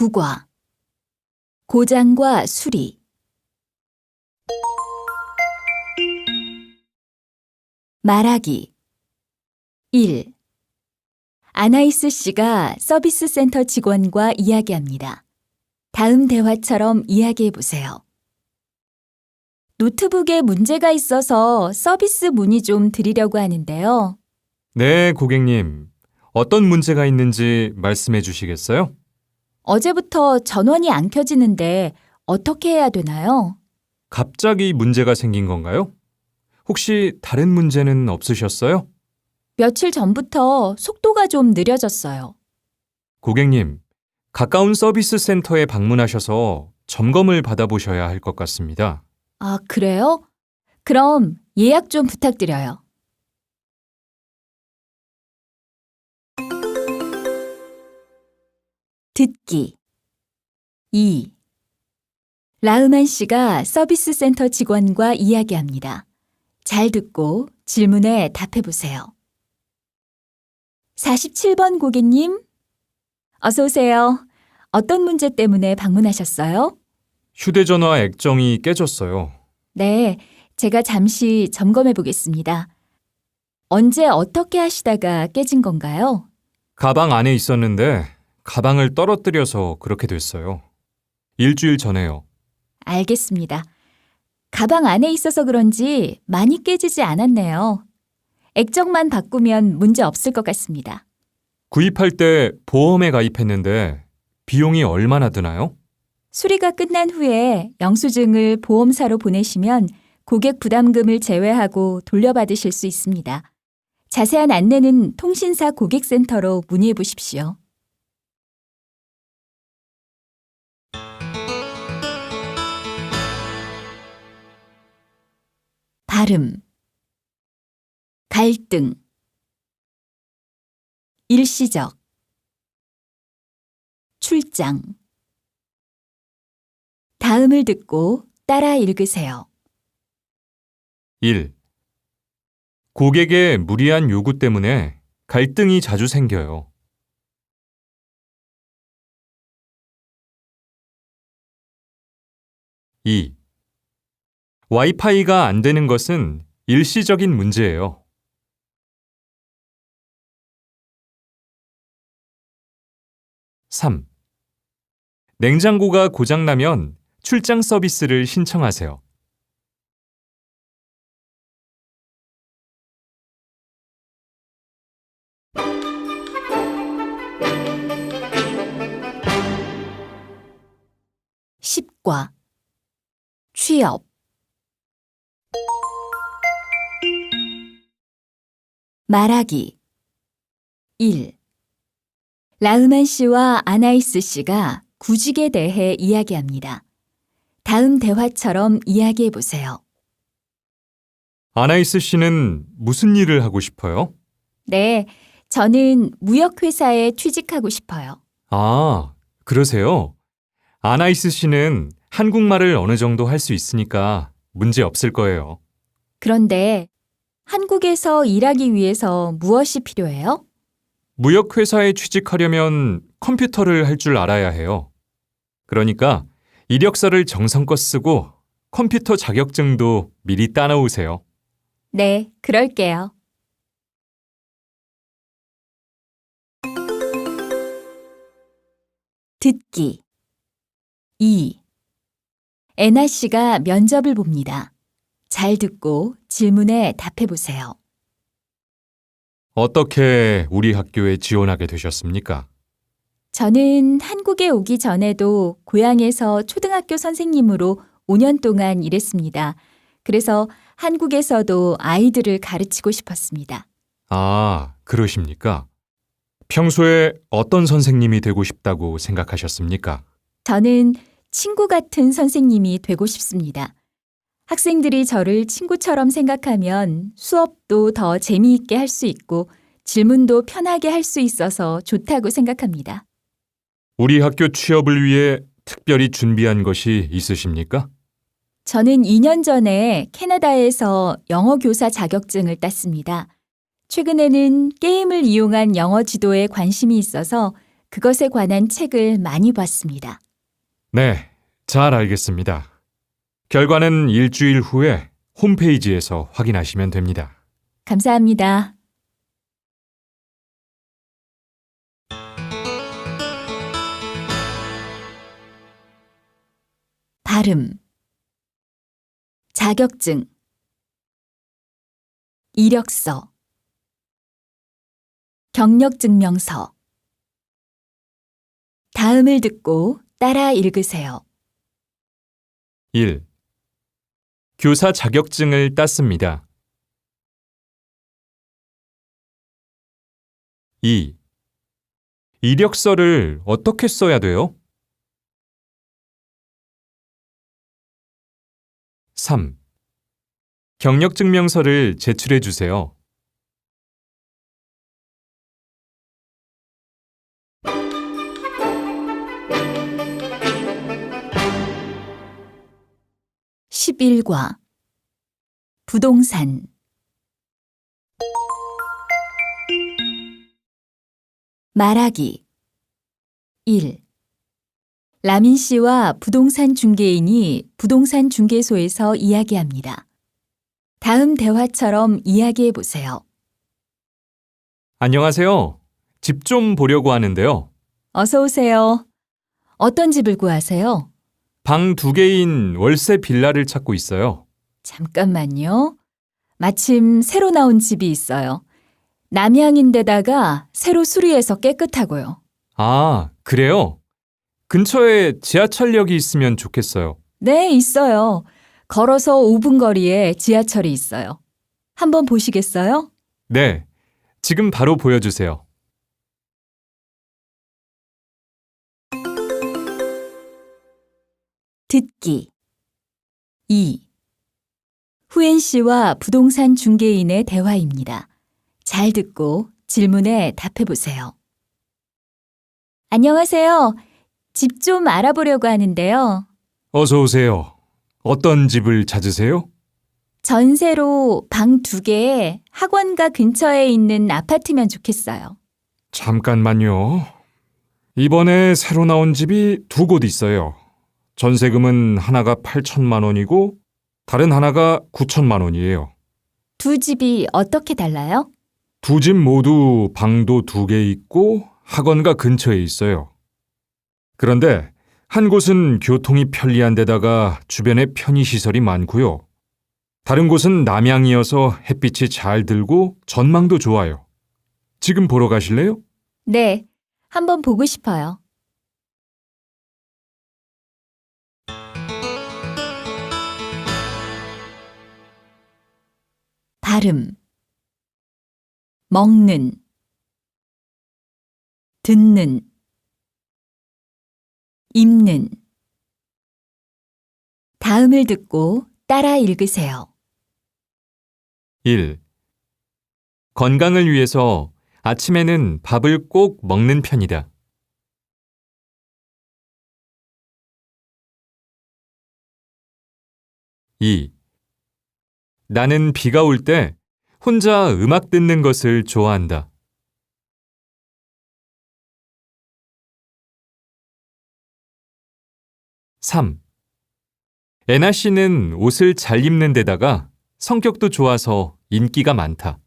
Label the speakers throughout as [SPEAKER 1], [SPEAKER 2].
[SPEAKER 1] 국어 고장과 수리 말하기 1. 아나이스 씨가 서비스 센터 직원과 이야기합니다. 다음 대화처럼 이야기해 보세요. 노트북에 문제가 있어서 서비스 문의 좀 드리려고 하는데요.
[SPEAKER 2] 네, 고객님. 어떤 문제가 있는지 말씀해 주시겠어요?
[SPEAKER 1] 어제부터 전원이 안 켜지는데 어떻게 해야 되나요?
[SPEAKER 2] 갑자기 문제가 생긴 건가요? 혹시 다른 문제는 없으셨어요?
[SPEAKER 1] 며칠 전부터 속도가 좀 느려졌어요.
[SPEAKER 2] 고객님, 가까운 서비스 센터에 방문하셔서 점검을 받아보셔야 할 것 같습니다.
[SPEAKER 1] 아, 그래요? 그럼 예약 좀 부탁드려요. 듣기 2. 라흐만 씨가 서비스 센터 직원과 이야기합니다. 잘 듣고 질문에 답해 보세요. 47번 고객님, 어서 오세요. 어떤 문제 때문에 방문하셨어요?
[SPEAKER 2] 휴대전화 액정이 깨졌어요.
[SPEAKER 1] 네, 제가 잠시 점검해 보겠습니다. 언제 어떻게 하시다가 깨진 건가요?
[SPEAKER 2] 가방 안에 있었는데 가방을 떨어뜨려서 그렇게 됐어요. 일주일 전에요.
[SPEAKER 1] 알겠습니다. 가방 안에 있어서 그런지 많이 깨지지 않았네요. 액정만 바꾸면 문제 없을 것 같습니다.
[SPEAKER 2] 구입할 때 보험에 가입했는데 비용이 얼마나 드나요?
[SPEAKER 1] 수리가 끝난 후에 영수증을 보험사로 보내시면 고객 부담금을 제외하고 돌려받으실 수 있습니다. 자세한 안내는 통신사 고객센터로 문의해 보십시오. 발음 갈등 일시적 출장 다음을 듣고 따라 읽으세요.
[SPEAKER 2] 1. 고객의 무리한 요구 때문에 갈등이 자주 생겨요. 2. 와이파이가 안 되는 것은 일시적인 문제예요. 3. 냉장고가 고장나면 출장 서비스를 신청하세요.
[SPEAKER 1] 10과 취업 말하기 1. 라흐만 씨와 아나이스 씨가 구직에 대해 이야기합니다. 다음 대화처럼 이야기해 보세요.
[SPEAKER 2] 아나이스 씨는 무슨 일을 하고 싶어요?
[SPEAKER 1] 네, 저는 무역회사에 취직하고 싶어요.
[SPEAKER 2] 아, 그러세요? 아나이스 씨는 한국말을 어느 정도 할 수 있으니까 문제 없을 거예요.
[SPEAKER 1] 그런데 한국에서 일하기 위해서 무엇이 필요해요?
[SPEAKER 2] 무역회사에 취직하려면 컴퓨터를 할 줄 알아야 해요. 그러니까 이력서를 정성껏 쓰고 컴퓨터 자격증도 미리 따놓으세요.
[SPEAKER 1] 네, 그럴게요. 듣기 2. 애나 씨가 면접을 봅니다. 잘 듣고 질문에 답해 보세요.
[SPEAKER 2] 어떻게 우리 학교에 지원하게 되셨습니까?
[SPEAKER 1] 저는 한국에 오기 전에도 고향에서 초등학교 선생님으로 5년 동안 일했습니다. 그래서 한국에서도 아이들을 가르치고 싶었습니다.
[SPEAKER 2] 아, 그러십니까? 평소에 어떤 선생님이 되고 싶다고 생각하셨습니까?
[SPEAKER 1] 저는 친구 같은 선생님이 되고 싶습니다. 학생들이 저를 친구처럼 생각하면 수업도 더 재미있게 할 수 있고 질문도 편하게 할 수 있어서 좋다고 생각합니다.
[SPEAKER 2] 우리 학교 취업을 위해 특별히 준비한 것이 있으십니까?
[SPEAKER 1] 저는 2년 전에 캐나다에서 영어 교사 자격증을 땄습니다. 최근에는 게임을 이용한 영어 지도에 관심이 있어서 그것에 관한 책을 많이 봤습니다.
[SPEAKER 2] 네, 잘 알겠습니다. 결과는 일주일 후에 홈페이지에서 확인하시면 됩니다.
[SPEAKER 1] 감사합니다. 발음, 자격증, 이력서, 경력증명서. 다음을 듣고 따라 읽으세요.
[SPEAKER 2] 1. 교사 자격증을 땄습니다. 2. 이력서를 어떻게 써야 돼요? 3. 경력증명서를 제출해 주세요.
[SPEAKER 1] 11과 부동산. 말하기. 1. 라민 씨와 부동산 중개인이 부동산 중개소에서 이야기합니다. 다음 대화처럼 이야기해 보세요.
[SPEAKER 2] 안녕하세요. 집 좀 보려고 하는데요.
[SPEAKER 1] 어서 오세요. 어떤 집을 구하세요?
[SPEAKER 2] 방 2개인 월세 빌라를 찾고 있어요.
[SPEAKER 1] 잠깐만요. 마침 새로 나온 집이 있어요. 남향인데다가 새로 수리해서 깨끗하고요.
[SPEAKER 2] 아, 그래요? 근처에 지하철역이 있으면 좋겠어요.
[SPEAKER 1] 네, 있어요. 걸어서 5분 거리에 지하철이 있어요. 한번 보시겠어요?
[SPEAKER 2] 네, 지금 바로 보여주세요.
[SPEAKER 1] 듣기. 2. 후엔 씨와 부동산 중개인의 대화입니다. 잘 듣고 질문에 답해 보세요. 안녕하세요. 집 좀 알아보려고 하는데요.
[SPEAKER 2] 어서 오세요. 어떤 집을 찾으세요?
[SPEAKER 1] 전세로 방 2개에 학원가 근처에 있는 아파트면 좋겠어요.
[SPEAKER 2] 잠깐만요. 이번에 새로 나온 집이 2곳 있어요. 전세금은 하나가 8천만 원이고 다른 하나가 9천만 원이에요.
[SPEAKER 1] 두 집이 어떻게 달라요?
[SPEAKER 2] 두 집 모두 방도 2개 있고 학원가 근처에 있어요. 그런데 한 곳은 교통이 편리한 데다가 주변에 편의시설이 많고요. 다른 곳은 남향이어서 햇빛이 잘 들고 전망도 좋아요. 지금 보러 가실래요?
[SPEAKER 1] 네, 한번 보고 싶어요. 발음. 먹는, 듣는, 입는. 다음을 듣고 따라 읽으세요.
[SPEAKER 2] 1. 건강을 위해서 아침에는 밥을 꼭 먹는 편이다. 2. 나는 비가 올 때 혼자 음악 듣는 것을 좋아한다. 3. 애나 씨는 옷을 잘 입는 데다가 성격도 좋아서 인기가 많다.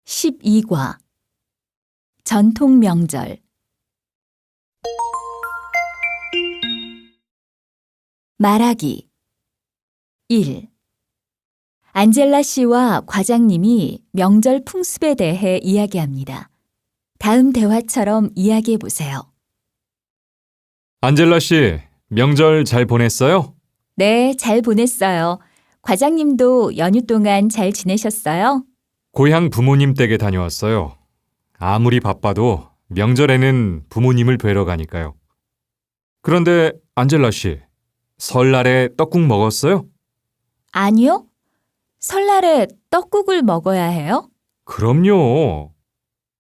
[SPEAKER 1] 12과 전통 명절. 말하기. 1. 안젤라 씨와 과장님이 명절 풍습에 대해 이야기합니다. 다음 대화처럼 이야기해 보세요.
[SPEAKER 2] 안젤라 씨, 명절 잘 보냈어요?
[SPEAKER 1] 네, 잘 보냈어요. 과장님도 연휴 동안 잘 지내셨어요?
[SPEAKER 2] 고향 부모님 댁에 다녀왔어요. 아무리 바빠도 명절에는 부모님을 뵈러 가니까요. 그런데 안젤라 씨, 설날에 떡국 먹었어요?
[SPEAKER 1] 아니요. 설날에 떡국을 먹어야 해요?
[SPEAKER 2] 그럼요.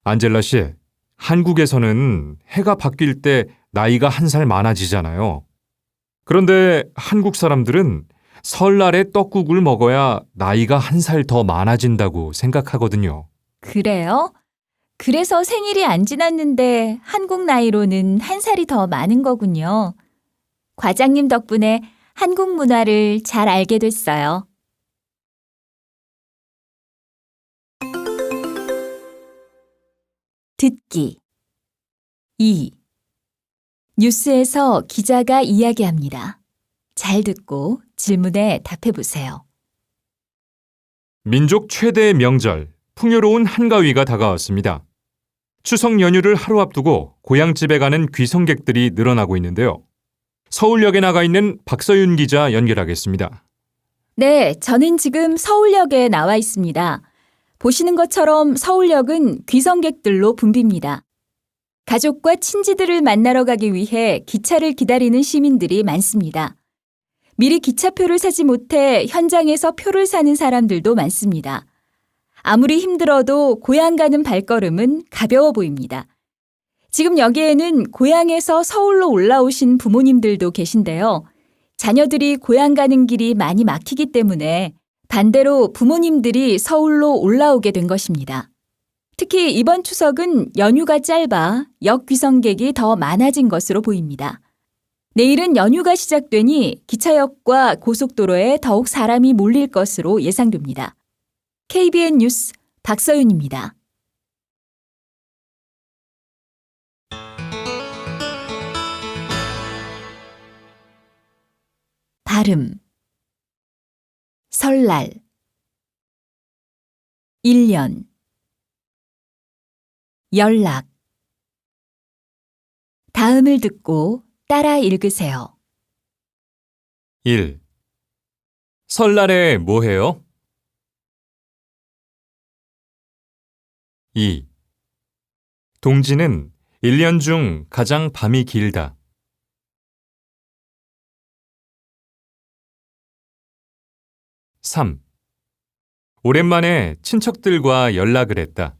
[SPEAKER 2] 안젤라 씨, 한국에서는 해가 바뀔 때 나이가 한 살 많아지잖아요. 그런데 한국 사람들은 설날에 떡국을 먹어야 나이가 한 살 더 많아진다고 생각하거든요.
[SPEAKER 1] 그래요? 그래서 생일이 안 지났는데 한국 나이로는 한 살이 더 많은 거군요. 과장님 덕분에 한국 문화를 잘 알게 됐어요. 듣기 2. 뉴스에서 기자가 이야기합니다. 잘 듣고 질문에 답해 보세요.
[SPEAKER 2] 민족 최대의 명절, 풍요로운 한가위가 다가왔습니다. 추석 연휴를 하루 앞두고 고향집에 가는 귀성객들이 늘어나고 있는데요. 서울역에 나가 있는 박서윤 기자 연결하겠습니다.
[SPEAKER 1] 네, 저는 지금 서울역에 나와 있습니다. 보시는 것처럼 서울역은 귀성객들로 붐빕니다. 가족과 친지들을 만나러 가기 위해 기차를 기다리는 시민들이 많습니다. 미리 기차표를 사지 못해 현장에서 표를 사는 사람들도 많습니다. 아무리 힘들어도 고향 가는 발걸음은 가벼워 보입니다. 지금 여기에는 고향에서 서울로 올라오신 부모님들도 계신데요. 자녀들이 고향 가는 길이 많이 막히기 때문에 반대로 부모님들이 서울로 올라오게 된 것입니다. 특히 이번 추석은 연휴가 짧아 역귀성객이 더 많아진 것으로 보입니다. 내일은 연휴가 시작되니 기차역과 고속도로에 더욱 사람이 몰릴 것으로 예상됩니다. KBN 뉴스 박서윤입니다. 발음 설날 1년 연락 다음을 듣고 따라 읽으세요.
[SPEAKER 2] 1. 설날에 뭐 해요? 2. 동지는 1년 중 가장 밤이 길다. 3. 오랜만에 친척들과 연락을 했다.